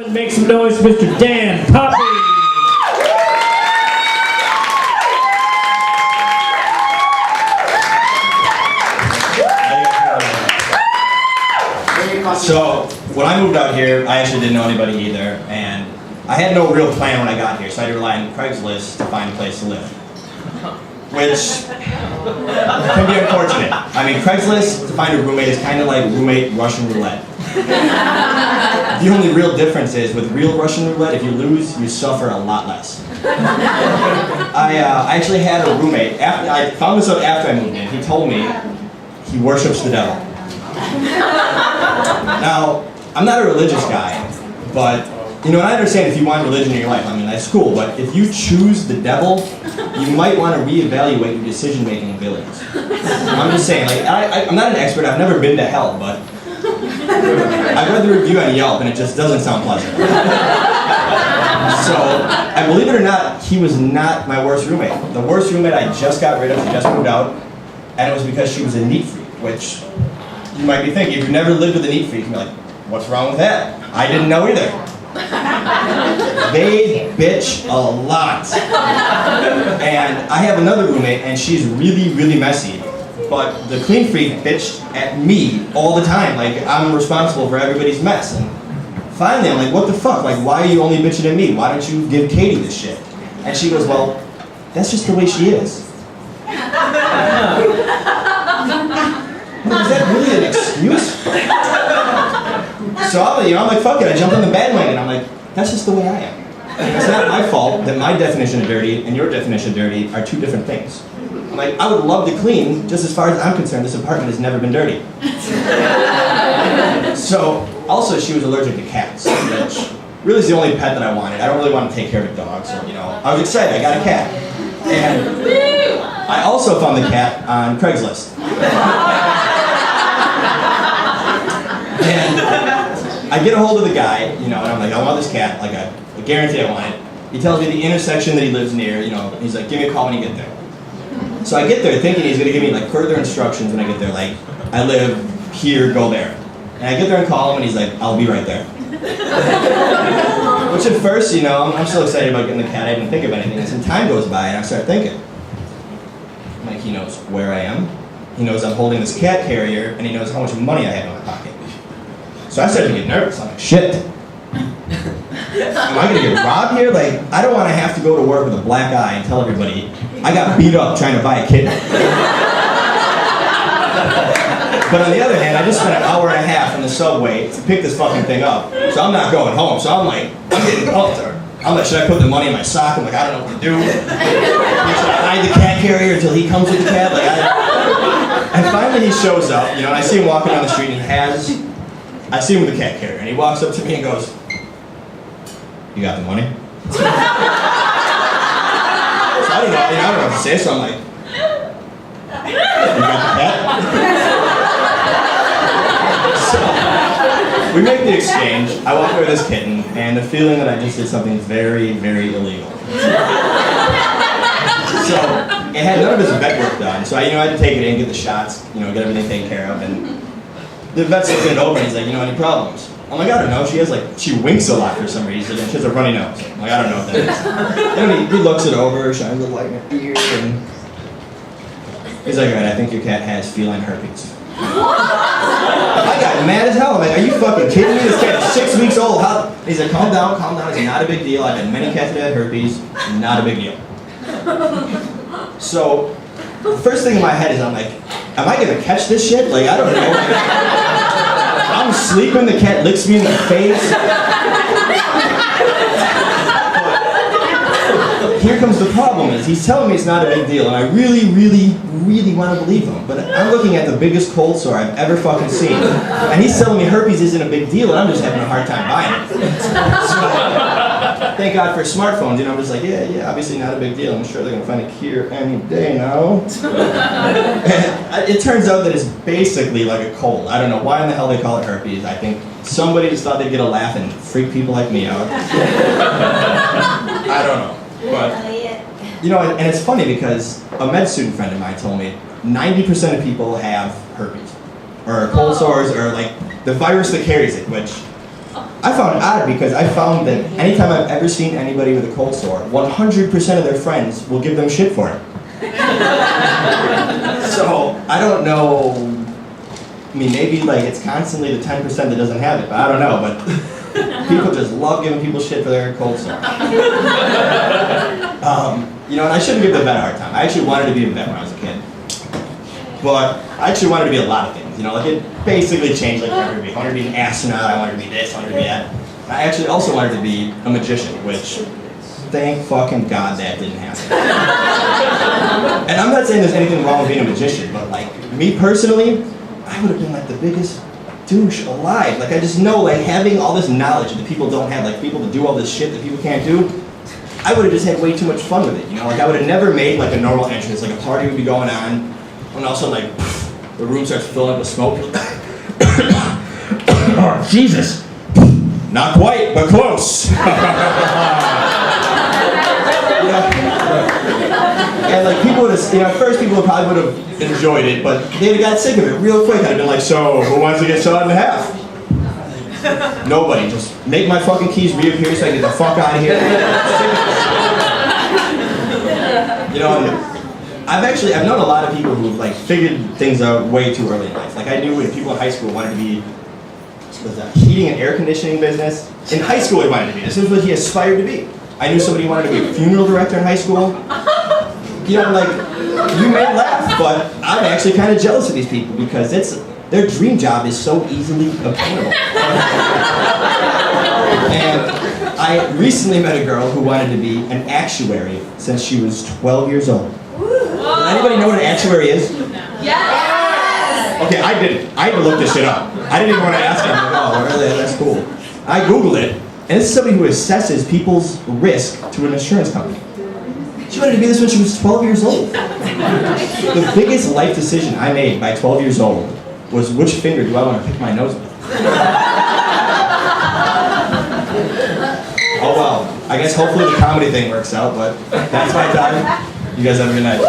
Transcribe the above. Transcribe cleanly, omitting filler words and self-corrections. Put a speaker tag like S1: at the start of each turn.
S1: Make some noise, Mr. Dan Poppe.
S2: So, when I moved out here, I actually didn't know anybody either, and I had no real plan when I got here, so I had to rely on Craigslist to find a place to live. Which can be unfortunate. I mean, Craigslist to find a roommate is kind of like roommate Russian roulette. The only real difference is, with real Russian roulette, if you lose, you suffer a lot less. I actually had a roommate, I found this out after I moved in. He told me he worships the devil. Now, I'm not a religious guy, but, you know, I understand if you want religion in your life, I mean, that's cool, but if you choose the devil, you might want to reevaluate your decision-making abilities. I'm just saying, like, I'm not an expert, I've never been to hell, but I read the review on Yelp, and it just doesn't sound pleasant. So, and believe it or not, he was not my worst roommate. The worst roommate I just got rid of, she just moved out, and it was because she was a neat freak, which you might be thinking, if you've never lived with a neat freak, you're like, what's wrong with that? I didn't know either. They bitch a lot. And I have another roommate, and she's really, really messy. But the clean freak bitched at me all the time. Like, I'm responsible for everybody's mess. And finally, I'm like, what the fuck? Like, why are you only bitching at me? Why don't you give Katie this shit? And she goes, well, that's just the way she is. Is that really an excuse? So I'm like, fuck it, I jumped on the bandwagon. I'm like, that's just the way I am. And it's not my fault that my definition of dirty and your definition of dirty are two different things. I'm like, I would love to clean, just as far as I'm concerned, this apartment has never been dirty. So, also she was allergic to cats, which really is the only pet that I wanted. I don't really want to take care of a dog, so, you know, I was excited, I got a cat. And I also found the cat on Craigslist. And I get a hold of the guy, you know, and I'm like, I want this cat, like I guarantee I want it. He tells me the intersection that he lives near, you know, he's like, give me a call when you get there. So I get there thinking he's gonna give me like further instructions when I get there, like, I live here, go there. And I get there and call him and he's like, I'll be right there. Which at first, you know, I'm so excited about getting the cat, I didn't think of anything. And some time goes by and I start thinking. Like, he knows where I am, he knows I'm holding this cat carrier, and he knows how much money I have in my pocket. So I started to get nervous. I'm like, shit. Am I gonna get robbed here? Like, I don't want to have to go to work with a black eye and tell everybody I got beat up trying to buy a kitten. But on the other hand, I just spent an hour and a half in the subway to pick this fucking thing up. So I'm not going home. So I'm like, I'm getting pumped. I'm like, should I put the money in my sock? I'm like, I don't know what to do. Should I hide the cat carrier until he comes with the cat? Like, and finally he shows up, you know, and I see him walking down the street, and I see him with the cat carrier, and he walks up to me and goes, you got the money? So I don't know, I don't know what to say, so I'm like, you got the cat? So, we make the exchange, I walk away with this kitten, and the feeling that I just did something very, very illegal. So, it had none of his vet work done, so I had to take it in, get the shots, you know, get everything taken care of, and the vet's looking it over and he's like, you know, any problems? I'm like, I don't know, she winks a lot for some reason, and she has a runny nose. I'm like, I don't know what that is. And he looks it over, shines a light in her ears, and he's like, alright, I think your cat has feline herpes. I got mad as hell. I'm like, are you fucking kidding me? This cat is 6 weeks old. How? He's like, calm down, it's not a big deal. I've had many cats that had herpes, not a big deal. So, the first thing in my head is, I'm like, am I gonna catch this shit? Like, I don't know. I'm sleeping, the cat licks me in the face. But here comes the problem is, he's telling me it's not a big deal, and I really, really, really want to believe him. But I'm looking at the biggest cold sore I've ever fucking seen. And he's telling me herpes isn't a big deal, and I'm just having a hard time buying it. So, thank God for smartphones, you know, I'm just like, yeah, obviously not a big deal. I'm sure they're gonna find a cure any day now. And it turns out that it's basically like a cold. I don't know why in the hell they call it herpes. I think somebody just thought they'd get a laugh and freak people like me out. I don't know, but, you know, and it's funny because a med student friend of mine told me 90% of people have herpes, or cold sores, or like the virus that carries it, which I found it odd because I found that anytime I've ever seen anybody with a cold sore, 100% of their friends will give them shit for it. So, I don't know, I mean, maybe like it's constantly the 10% that doesn't have it, but I don't know, but people just love giving people shit for their cold sore. You know, and I shouldn't give the vet a hard time. I actually wanted to be a vet when I was a kid. But I actually wanted to be a lot of things, you know, like it basically changed like I wanted to be. I wanted to be an astronaut, I wanted to be this, I wanted to be that. I actually also wanted to be a magician, which, thank fucking God that didn't happen. And I'm not saying there's anything wrong with being a magician, but like, me personally, I would have been like the biggest douche alive. Like I just know like having all this knowledge that people don't have, like people to do all this shit that people can't do, I would have just had way too much fun with it, you know? Like I would have never made like a normal entrance, like a party would be going on, and also like, the room starts filling up with smoke.
S1: Oh, Jesus.
S2: Not quite, but close. And like people would have, you know, at first people probably would have enjoyed it, but they'd have got sick of it real quick. I'd have been like, so who wants to get sawed in half? Nobody. Just make my fucking keys reappear so I can get the fuck out of here. You know, I've known a lot of people who've like figured things out way too early in life. Like I knew when people in high school wanted to be, was that heating and air conditioning business? In high school he wanted to be. This is what he aspired to be. I knew somebody who wanted to be a funeral director in high school. You know, like, you may laugh, but I'm actually kind of jealous of these people because their dream job is so easily obtainable. And I recently met a girl who wanted to be an actuary since she was 12 years old. Does anybody know what an actuary is?
S3: Yes!
S2: Okay, I didn't. I had to look this shit up. I didn't even want to ask her. I'm like, oh, really? That's cool. I Googled it, and this is somebody who assesses people's risk to an insurance company. She wanted to be this when she was 12 years old. The biggest life decision I made by 12 years old was which finger do I want to pick my nose with. Oh well, I guess hopefully the comedy thing works out, but that's my time. You guys have a good night.